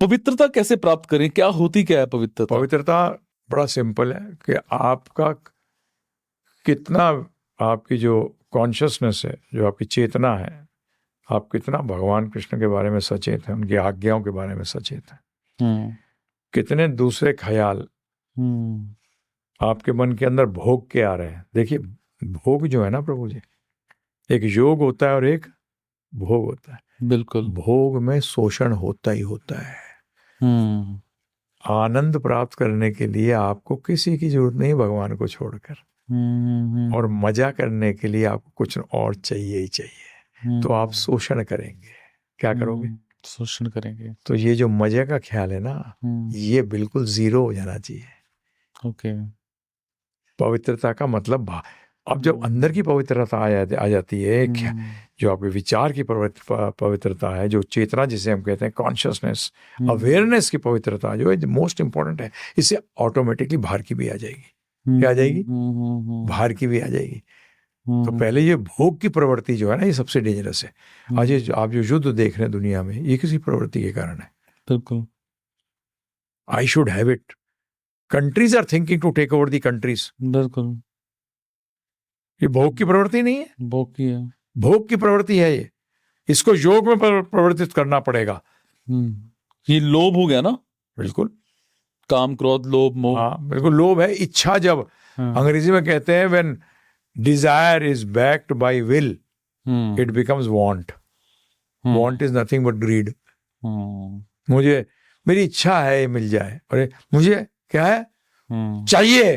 पवित्रता कैसे प्राप्त करें, क्या होती क्या है पवित्रता? पवित्रता बड़ा सिंपल है कि आपका कितना, आपकी जो कॉन्शियसनेस है, जो आपकी चेतना है, आप कितना भगवान कृष्ण के बारे में सचेत हैं, उनकी आज्ञाओं के बारे में सचेत हैं, कितने दूसरे ख्याल आपके मन के अंदर भोग के आ रहे हैं। देखिए, भोग जो है ना प्रभु जी, एक योग होता है और एक भोग होता है। बिल्कुल। भोग में शोषण होता ही होता है। आनंद प्राप्त करने के लिए आपको किसी की जरूरत नहीं भगवान को छोड़कर, और मजा करने के लिए आपको कुछ और चाहिए ही चाहिए। तो आप शोषण करेंगे। क्या करोगे? शोषण करेंगे। तो ये जो मजे का ख्याल है ना, ये बिल्कुल जीरो हो जाना चाहिए। ओके। पवित्रता का मतलब अब जब अंदर की पवित्रता आ जाती है, जो आपके विचार की पवित्रता है, जो चेतना जिसे हम कहते हैं कॉन्शियसनेस, अवेयरनेस की पवित्रता जो है मोस्ट इंपॉर्टेंट है, इससे ऑटोमेटिकली बाहर की भी आ जाएगी। क्या आ जाएगी? बाहर की भी आ जाएगी। तो पहले ये भोग की प्रवृत्ति जो है ना, ये सबसे डेंजरस है। आज ये आप जो युद्ध देख रहे हैं दुनिया में, ये किसी प्रवृत्ति के कारण है। बिल्कुल। I should have it. Countries are thinking to take over the countries. बिल्कुल। ये भोग की प्रवृत्ति नहीं है, भोग की है, भोग की प्रवृत्ति है ये। इसको योग में प्रवर्तित करना पड़ेगा। ये लोभ हो गया ना? बिल्कुल। काम, क्रोध, लोभ, मोह। हाँ बिल्कुल, लोभ है, इच्छा। जब अंग्रेजी में कहते हैं when desire is backed by will, it becomes want. Want is nothing but greed. मुझे, मेरी इच्छा है ये मिल जाए, अरे मुझे क्या है, चाहिए।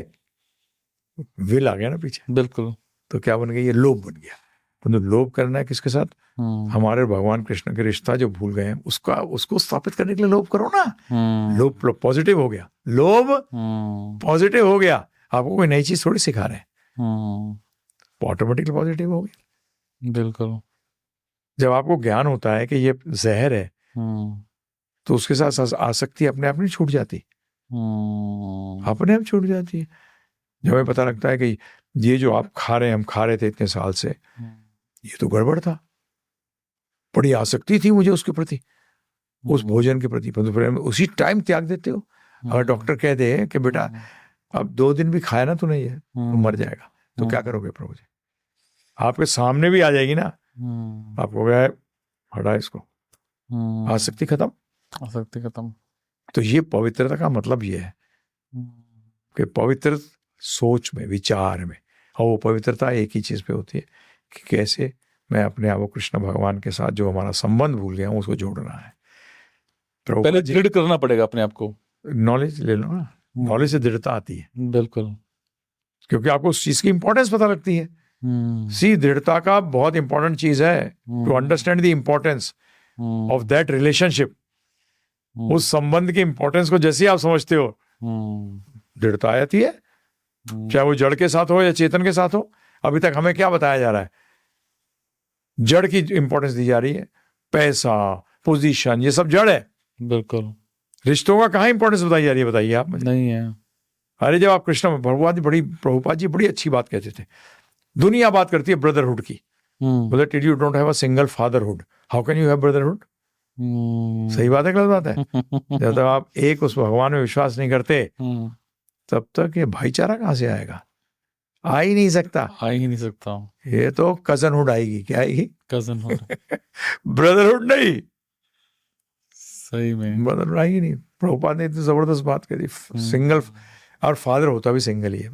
विल आ गया ना पीछे। बिल्कुल। तो क्या बन गया? ये लोभ बन गया। तो लोभ करना है किसके साथ? हमारे भगवान कृष्ण के रिश्ता जो भूल गए हैं, उसको स्थापित करने के लिए लोभ करो ना। लोभ पॉजिटिव हो गया, लोभ पॉजिटिव हो गया। आपको कोई नई चीज थोड़ी सिखा रहे हैं, ऑटोमेटिकली पॉजिटिव हो गया। बिल्कुल। जब आपको ज्ञान होता है कि ये जहर है, तो उसके साथ आसक्ति अपने आप नहीं छूट जाती, अपने आप छूट जाती है। जब हमें पता लगता है कि ये जो आप खा रहे हैं, हम खा रहे थे इतने साल से, ये तो गड़बड़ था, बड़ी आसक्ति थी मुझे उसके प्रति, उस भोजन के प्रति, परंतु उसी टाइम त्याग देते हो। अगर डॉक्टर कह दे कि बेटा अब 2 दिन भी खाया ना तूने ये, तो मर जाएगा, तो क्या करोगे प्रभु जी? आपके सामने भी आ जाएगी ना, आपको क्या है, हटा इसको, आसक्ति खत्म, आसक्ति खत्म। तो ये पवित्रता का मतलब ये है कि पवित्र सोच में, विचार में, और वो पवित्रता एक ही चीज पे होती है कि कैसे मैं अपने आप को कृष्ण भगवान के साथ जो हमारा संबंध भूल गया हूं, उसको जोड़ना है। पहले दृढ़ करना पड़ेगा अपने आप को। नॉलेज ले लो ना, नॉलेज से दृढ़ता आती है। बिल्कुल। क्योंकि आपको उस चीज की इंपॉर्टेंस पता लगती है। सी, दृढ़ता का बहुत इंपॉर्टेंट चीज है to understand the importance of that relationship. उस संबंध की इंपॉर्टेंस को जैसे आप समझते हो, दृढ़ता आती है, चाहे वो जड़ के साथ हो या चेतन के साथ हो। अभी तक हमें क्या बताया जा रहा है? जड़ की इंपॉर्टेंस दी जा रही है, पैसा, पोजीशन, ये सब जड़ है। बिल्कुल। रिश्तों का कहाँ इंपॉर्टेंस बताई जा रही है, बताइए आप मुझे। नहीं है। अरे जब आप कृष्ण, प्रभुपाद जी बड़ी अच्छी बात कहते थे। दुनिया बात करती है ब्रदरहुड की, बोले till you don't have a single fatherhood, how can you have brotherhood? सही बात है, गलत बात है? जब तक आप एक उस भगवान में विश्वास नहीं करते, तब तक ये भाईचारा कहाँ से आएगा? आ ही नहीं सकता, आ ही नहीं सकता। ये तो कजनहुड आएगी। क्या आएगी? कजनहुड। ब्रदरहुड नहीं। सही में ब्रदरहुड आएगी नहीं। प्रभुपाद ने इतनी जबरदस्त बात कही, सिंगल, और फादर होता भी सिंगल ही है।